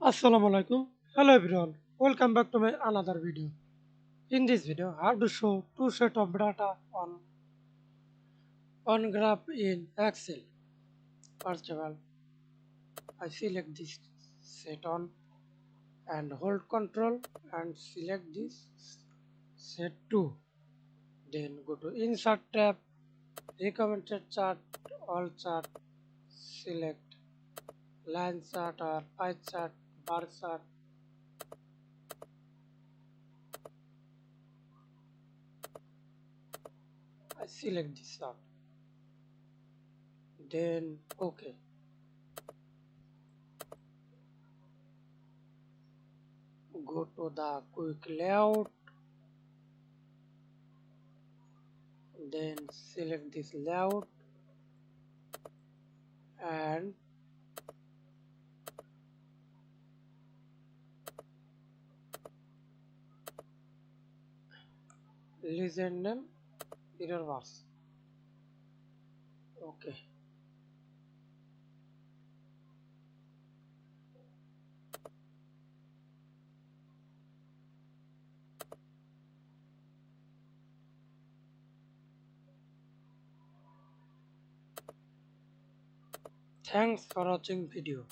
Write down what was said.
Assalamu alaikum. Hello everyone. Welcome back to my another video. In this video, I have to show two set of data on graph in Excel. First of all, I select this set on and hold Control and select this set 2. Then go to Insert tab, recommended chart, all chart, select line chart or pie chart, bar chart. I select this chart. Then OK. Go to the quick layout, then select this layout and legend name error bars. Okay, thanks for watching video.